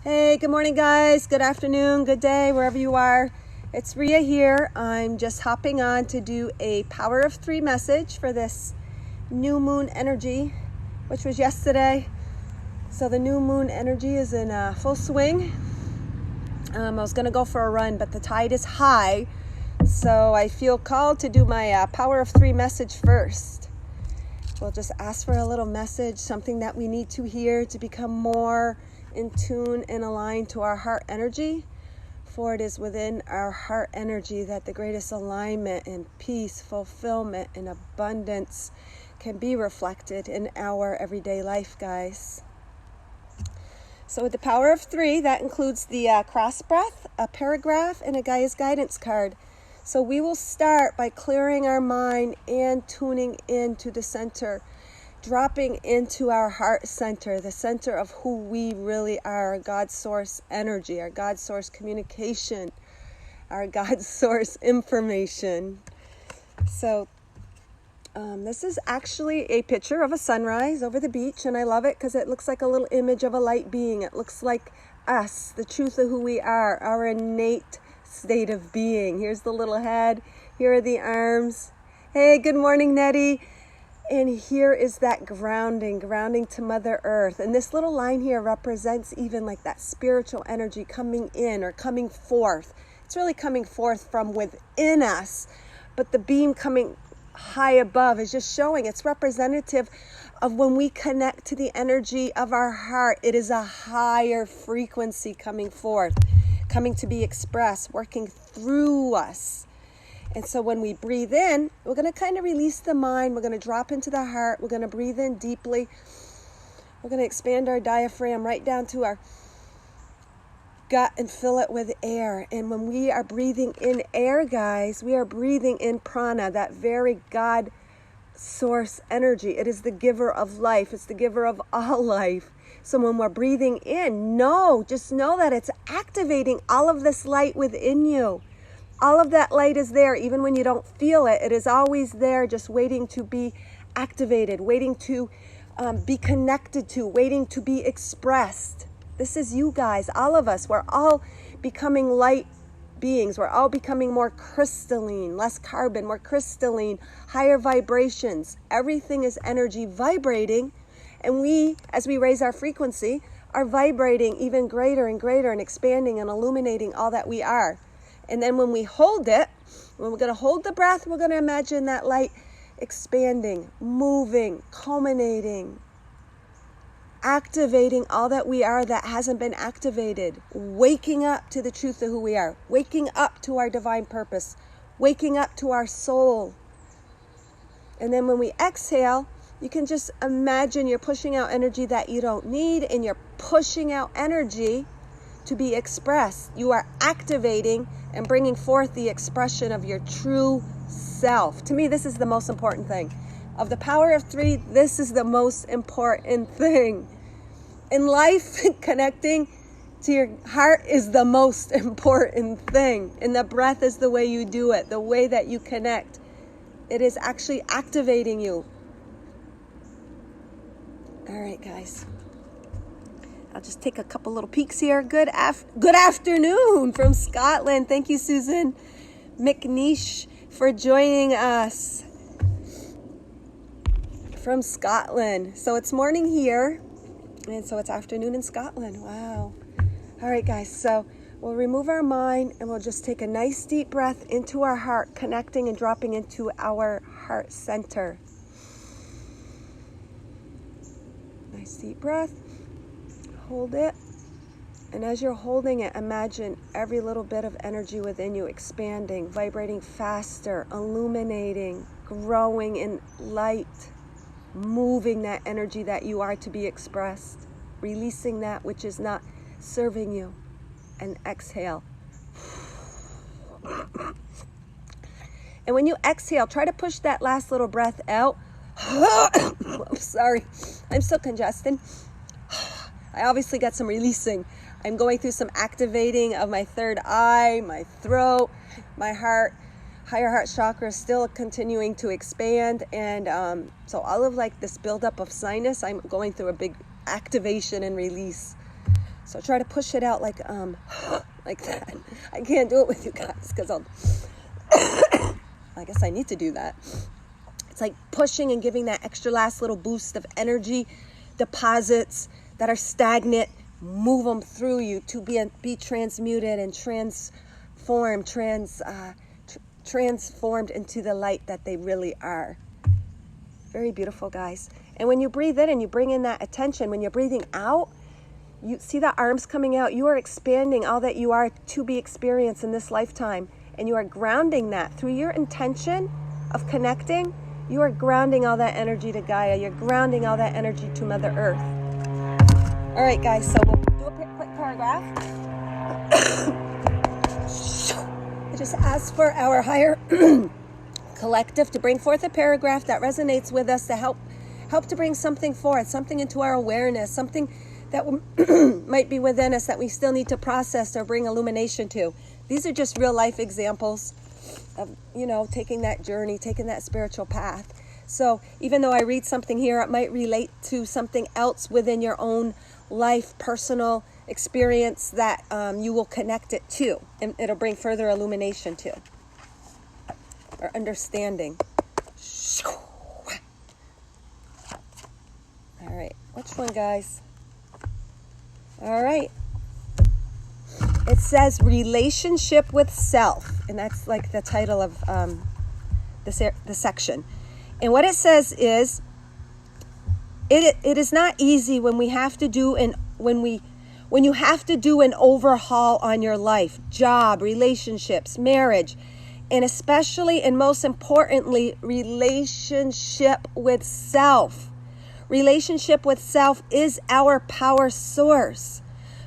Hey, good morning, guys. Good afternoon, good day, wherever you are. It's Ria here. I'm just hopping on to do a Power of Three message for this new moon energy, which was yesterday. So the new moon energy is in full swing. I was going to go for a run, but the tide is high. So I feel called to do my Power of Three message first. We'll just ask for a little message, something that we need to hear to become more in tune and aligned to our heart energy. For it is within our heart energy that the greatest alignment and peace, fulfillment, and abundance can be reflected in our everyday life, guys. So with the Power of Three, that includes the cross breath, a paragraph, and a Gaia's guidance card. So we will start by clearing our mind and tuning into the center, dropping into our heart center, the center of who we really are, our God source energy, our God source communication, our God source information. So this is actually a picture of a sunrise over the beach, and I love it because it looks like a little image of a light being. It looks like us, the truth of who we are, our innate state of being. Here's the little head. Here are the arms. Hey, good morning, Nettie. And here is that grounding to Mother Earth. And this little line here represents even like that spiritual energy coming in or coming forth. It's really coming forth from within us. But the beam coming high above is just showing it's representative of when we connect to the energy of our heart. It is a higher frequency coming forth, coming to be expressed, working through us. And so when we breathe in, we're going to kind of release the mind. We're going to drop into the heart. We're going to breathe in deeply. We're going to expand our diaphragm right down to our gut and fill it with air. And when we are breathing in air, guys, we are breathing in prana, that very God source energy. It is the giver of life. It's the giver of all life. So when we're breathing in, just know that it's activating all of this light within you. All of that light is there, even when you don't feel it. It is always there, just waiting to be activated, waiting to be connected to, waiting to be expressed. This is you guys, all of us. We're all becoming light beings. We're all becoming more crystalline, less carbon, more crystalline, higher vibrations. Everything is energy vibrating. And we, as we raise our frequency, are vibrating even greater and greater and expanding and illuminating all that we are. And then when we hold it, when we're going to hold the breath, we're going to imagine that light expanding, moving, culminating, activating all that we are that hasn't been activated, waking up to the truth of who we are, waking up to our divine purpose, waking up to our soul. And then when we exhale, you can just imagine you're pushing out energy that you don't need, and you're pushing out energy to be expressed. You are activating and bringing forth the expression of your true self. To me, this is the most important thing. Of the Power of Three, this is the most important thing. In life, connecting to your heart is the most important thing. And the breath is the way you do it, the way that you connect. It is actually activating you. All right, guys. I'll just take a couple little peeks here. Good afternoon from Scotland. Thank you, Susan McNeish, for joining us from Scotland. So it's morning here, and so it's afternoon in Scotland. Wow. All right, guys. So we'll remove our mind, and we'll just take a nice deep breath into our heart, connecting and dropping into our heart center. Nice deep breath. Hold it, and as you're holding it, imagine every little bit of energy within you expanding, vibrating faster, illuminating, growing in light, moving that energy that you are to be expressed, releasing that which is not serving you, and exhale. And when you exhale, try to push that last little breath out. I'm sorry, I'm still congested. I obviously got some releasing. I'm going through some activating of my third eye, my throat, my heart, higher heart chakra is still continuing to expand. And so all of like this buildup of sinus, I'm going through a big activation and release. So try to push it out like that. I can't do it with you guys because I guess I need to do that. It's like pushing and giving that extra last little boost of energy, deposits that are stagnant, move them through you to be transmuted and transformed into the light that they really are. Very beautiful, guys. And when you breathe in and you bring in that attention, when you're breathing out, you see the arms coming out. You are expanding all that you are to be experienced in this lifetime. And you are grounding that through your intention of connecting. You are grounding all that energy to Gaia. You're grounding all that energy to Mother Earth. All right, guys, so we'll do a quick paragraph. I just asked for our higher collective to bring forth a paragraph that resonates with us to help to bring something forth, something into our awareness, something that might be within us that we still need to process or bring illumination to. These are just real life examples of, taking that journey, taking that spiritual path. So even though I read something here, it might relate to something else within your own life, personal experience that you will connect it to, and it'll bring further illumination to or understanding. All right, which one, guys? All right. It says relationship with self, and that's like the title of the section. And what it says is, it is not easy when you have to do an overhaul on your life, job, relationships, marriage, and especially and most importantly, relationship with self. Relationship with self is our power source.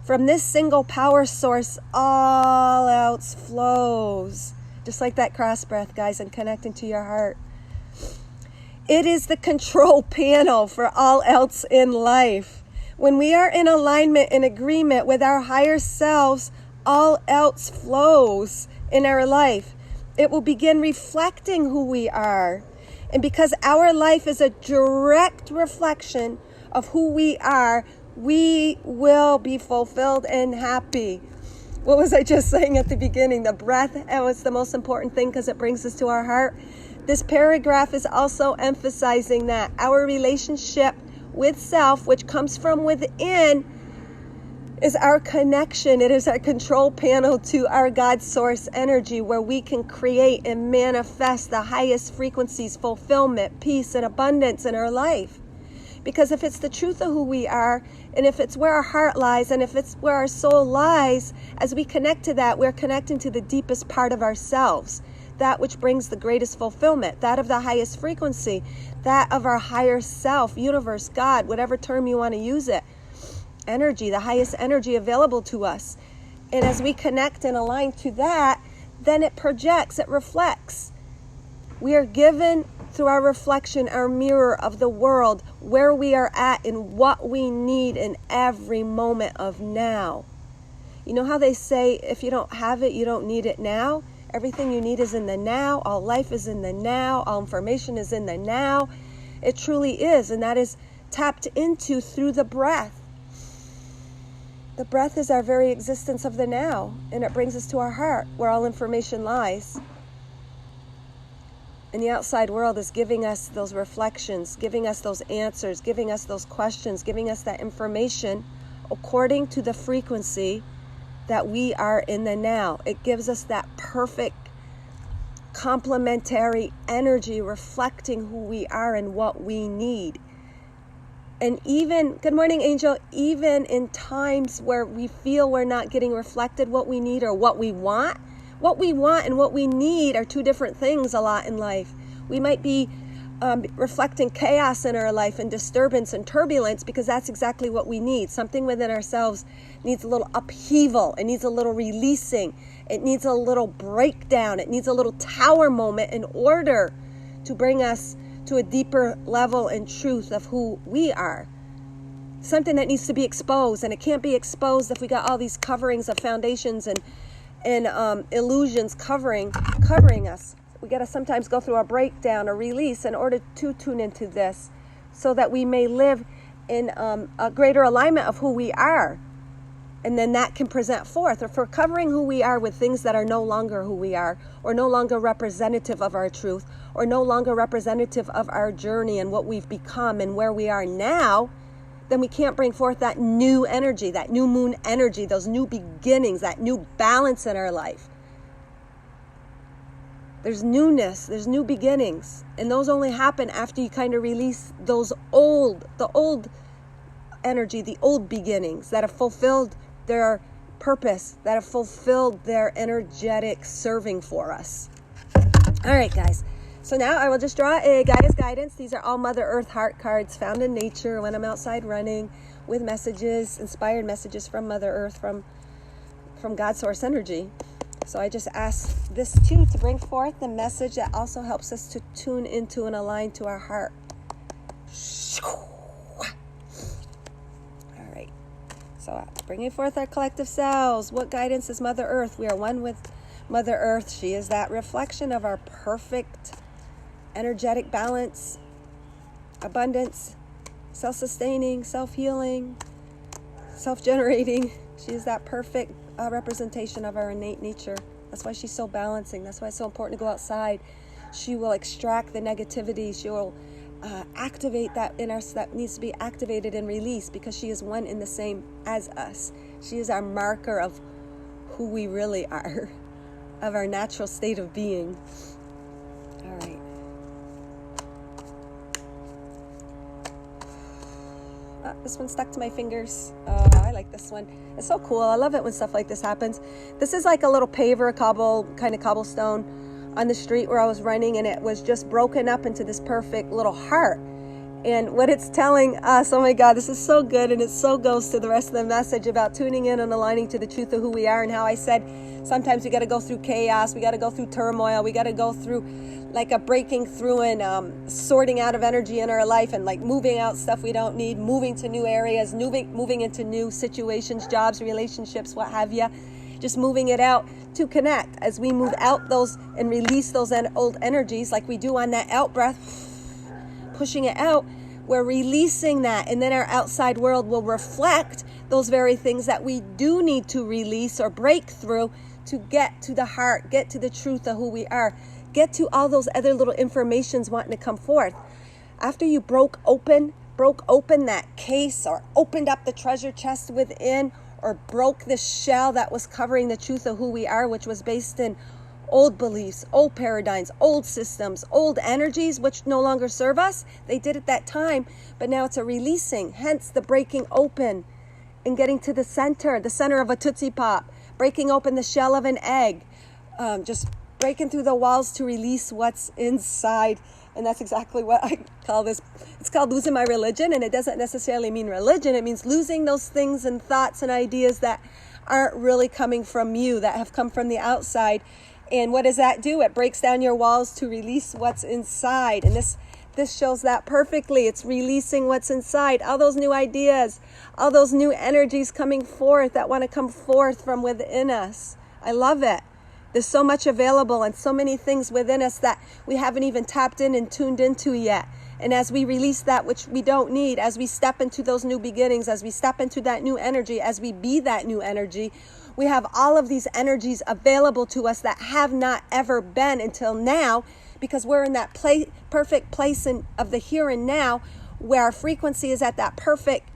From this single power source, all else flows. Just like that cross breath, guys, and connecting to your heart. It is the control panel for all else in life. When we are in alignment and agreement with our higher selves, all else flows in our life. It will begin reflecting who we are. And because our life is a direct reflection of who we are, we will be fulfilled and happy. What was I just saying at the beginning? The breath, that was the most important thing because it brings us to our heart. This paragraph is also emphasizing that our relationship with self, which comes from within, is our connection. It is our control panel to our God source energy, where we can create and manifest the highest frequencies, fulfillment, peace, and abundance in our life. Because if it's the truth of who we are, and if it's where our heart lies, and if it's where our soul lies, as we connect to that, we're connecting to the deepest part of ourselves, that which brings the greatest fulfillment, that of the highest frequency, that of our higher self, universe, God, whatever term you want to use it. Energy, the highest energy available to us. And as we connect and align to that, then it projects, it reflects. We are given through our reflection, our mirror of the world, where we are at and what we need in every moment of now. You know how they say, if you don't have it, you don't need it now? Everything you need is in the now. All life is in the now. All information is in the now. It truly is, and that is tapped into through the breath. The breath is our very existence of the now, and it brings us to our heart, where all information lies. And the outside world is giving us those reflections, giving us those answers, giving us those questions, giving us that information according to the frequency that we are in the now. It gives us that perfect complementary energy reflecting who we are and what we need. And even, good morning, Angel, even in times where we feel we're not getting reflected what we need or what we want and what we need are two different things a lot in life. We might be reflecting chaos in our life and disturbance and turbulence because that's exactly what we need. Something within ourselves needs a little upheaval. It needs a little releasing. It needs a little breakdown. It needs a little tower moment in order to bring us to a deeper level and truth of who we are. Something that needs to be exposed, and it can't be exposed if we got all these coverings of foundations and illusions covering us. We got to sometimes go through a breakdown, a release, in order to tune into this, so that we may live in a greater alignment of who we are. And then that can present forth. Or if we're covering who we are with things that are no longer who we are, or no longer representative of our truth, or no longer representative of our journey and what we've become and where we are now, then we can't bring forth that new energy, that new moon energy, those new beginnings, that new balance in our life. There's newness, there's new beginnings. And those only happen after you kind of release the old energy, the old beginnings that have fulfilled their purpose, that have fulfilled their energetic serving for us. All right, guys. So now I will just draw a Gaia's guidance. These are all Mother Earth heart cards found in nature when I'm outside running, with messages, inspired messages from Mother Earth, from God Source Energy. So I just ask this too to bring forth the message that also helps us to tune into and align to our heart. So bringing forth our collective selves. What guidance is Mother Earth? We are one with Mother Earth. She is that reflection of our perfect energetic balance, abundance, self-sustaining, self-healing, self-generating. She is that perfect representation of our innate nature. That's why she's so balancing. That's why it's so important to go outside. She will extract the negativity. She will activate that in us that needs to be activated and released, because she is one and the same as us. She is our marker of who we really are, of our natural state of being. All right. This one stuck to my fingers. I like this one. It's so cool. I love it when stuff like this happens. This is like a little paver, cobblestone on the street where I was running, and it was just broken up into this perfect little heart. And what it's telling us, oh my God, this is so good, and it so goes to the rest of the message about tuning in and aligning to the truth of who we are, and how I said sometimes we got to go through chaos, we got to go through turmoil, we got to go through like a breaking through and sorting out of energy in our life, and like moving out stuff we don't need, moving to new areas, moving into new situations, jobs, relationships, what have you. Just moving it out to connect. As we move out those and release those old energies, like we do on that out breath, pushing it out, we're releasing that, and then our outside world will reflect those very things that we do need to release or break through to get to the heart, get to the truth of who we are, get to all those other little informations wanting to come forth. After you broke open that case, or opened up the treasure chest within, or broke the shell that was covering the truth of who we are, which was based in old beliefs, old paradigms, old systems, old energies, which no longer serve us. They did at that time, but now it's a releasing, hence the breaking open and getting to the center of a Tootsie Pop, breaking open the shell of an egg, just breaking through the walls to release what's inside. And that's exactly what I call this. It's called losing my religion, and it doesn't necessarily mean religion. It means losing those things and thoughts and ideas that aren't really coming from you, that have come from the outside. And what does that do? It breaks down your walls to release what's inside. And this shows that perfectly. It's releasing what's inside, all those new ideas, all those new energies coming forth that want to come forth from within us. I love it. There's so much available and so many things within us that we haven't even tapped in and tuned into yet. And as we release that which we don't need, as we step into those new beginnings, as we step into that new energy, as we be that new energy, we have all of these energies available to us that have not ever been until now, because we're in that perfect place of the here and now, where our frequency is at that perfect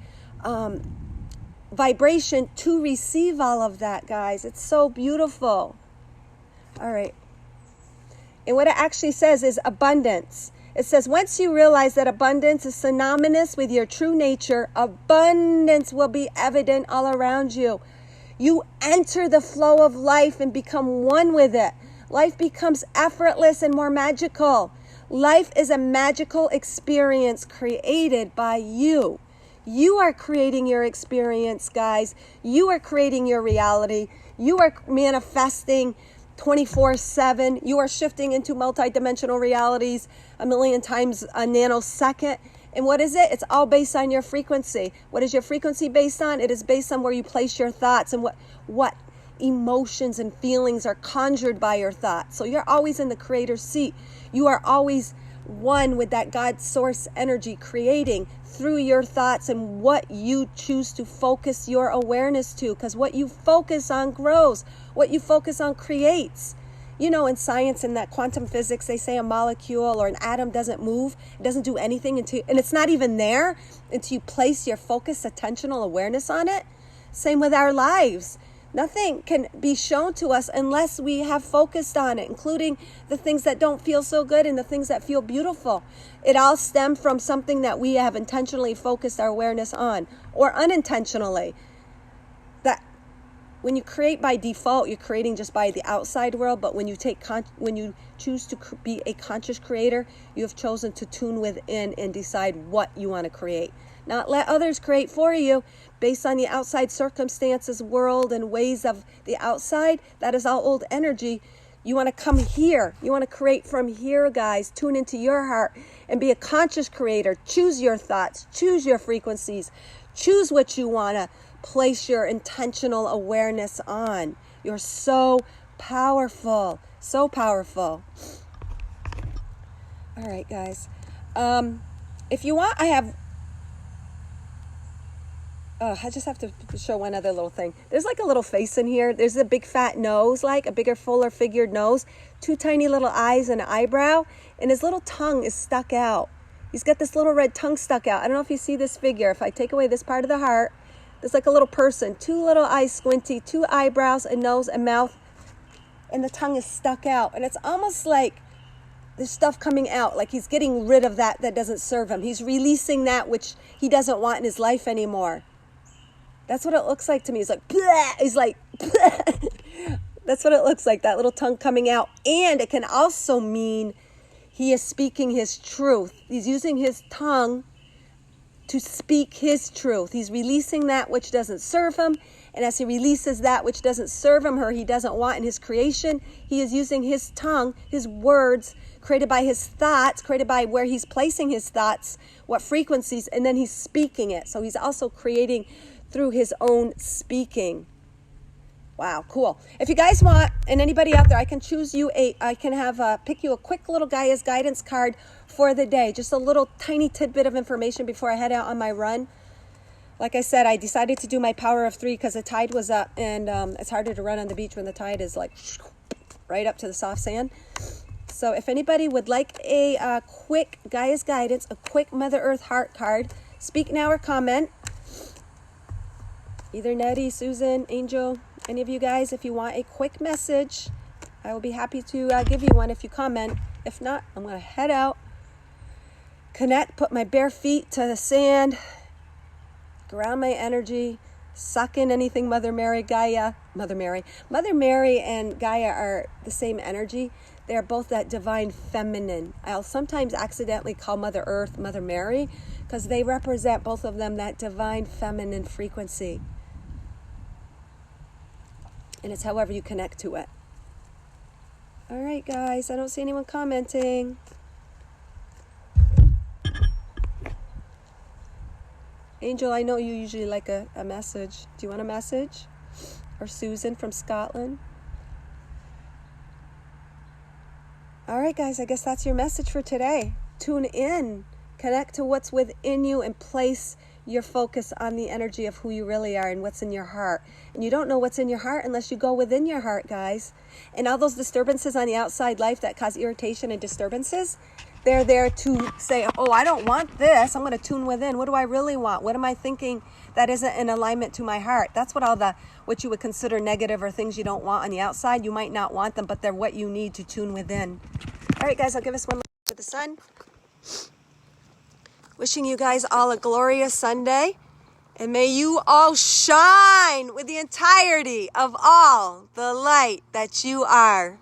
vibration to receive all of that, guys. It's so beautiful. All right. And what it actually says is abundance. It says, once you realize that abundance is synonymous with your true nature, abundance will be evident all around you. You enter the flow of life and become one with it. Life becomes effortless and more magical. Life is a magical experience created by you. You are creating your experience, guys. You are creating your reality. You are manifesting 24/7. You are shifting into multidimensional realities 1,000,000 times a nanosecond. And what is it? It's all based on your frequency. What is your frequency based on? It is based on where you place your thoughts and what emotions and feelings are conjured by your thoughts. So you're always in the creator's seat. You are always one with that God source energy, creating through your thoughts and what you choose to focus your awareness to, because what you focus on grows, what you focus on creates. You know, in science, in that quantum physics, they say a molecule or an atom doesn't move, it doesn't do anything until, and it's not even there until you place your focused attentional awareness on it. Same with our lives. Nothing can be shown to us unless we have focused on it, including the things that don't feel so good and the things that feel beautiful. It all stems from something that we have intentionally focused our awareness on, or unintentionally. That when you create by default, you're creating just by the outside world. But when you when you choose to be a conscious creator, you have chosen to tune within and decide what you want to create. Not let others create for you based on the outside circumstances, world, and ways of the outside. That is all old energy. You want to come here. You want to create from here, guys. Tune into your heart and be a conscious creator. Choose your thoughts. Choose your frequencies. Choose what you want to place your intentional awareness on. You're so powerful. So powerful. All right, guys. If you want, I just have to show one other little thing. There's like a little face in here. There's a big fat nose, like a bigger, fuller figured nose, 2 tiny little eyes and an eyebrow, and his little tongue is stuck out. He's got this little red tongue stuck out. I don't know if you see this figure. If I take away this part of the heart, there's like a little person, 2 little eyes squinty, 2 eyebrows, a nose, a mouth, and the tongue is stuck out. And it's almost like there's stuff coming out, like he's getting rid of that doesn't serve him. He's releasing that which he doesn't want in his life anymore. That's what it looks like to me. He's like, bleh. He's like, bleh. That's what it looks like, that little tongue coming out. And it can also mean he is speaking his truth. He's using his tongue to speak his truth. He's releasing that which doesn't serve him. And as he releases that which doesn't serve him or he doesn't want in his creation, he is using his tongue, his words, created by his thoughts, created by where he's placing his thoughts, what frequencies, and then he's speaking it. So he's also creating through his own speaking. Wow, cool. If you guys want, and anybody out there, I can pick you a quick little Ria'S guidance card for the day. Just a little tiny tidbit of information before I head out on my run. Like I said, I decided to do my power of 3 because the tide was up, and it's harder to run on the beach when the tide is like right up to the soft sand. So if anybody would like a quick Ria'S guidance, a quick Mother Earth heart card, speak now or comment. Either Nettie, Susan, Angel, any of you guys, if you want a quick message, I will be happy to give you one if you comment. If not, I'm going to head out, connect, put my bare feet to the sand, ground my energy, suck in anything Mother Mary and Gaia are the same energy. They're both that divine feminine. I'll sometimes accidentally call Mother Earth Mother Mary because they represent, both of them, that divine feminine frequency. And it's however you connect to it. All right, guys, I don't see anyone commenting. Angel, I know you usually like a message. Do you want a message? Or Susan from Scotland? All right, guys, I guess that's your message for today. Tune in, connect to what's within you, and place your focus on the energy of who you really are and what's in your heart. And you don't know what's in your heart unless you go within your heart, guys. And all those disturbances on the outside life that cause irritation and disturbances, they're there to say, oh, I don't want this. I'm going to tune within. What do I really want? What am I thinking that isn't in alignment to my heart? That's what you would consider negative or things you don't want on the outside. You might not want them, but they're what you need to tune within. All right, guys, I'll give us one look at the sun. Wishing you guys all a glorious Sunday. And may you all shine with the entirety of all the light that you are.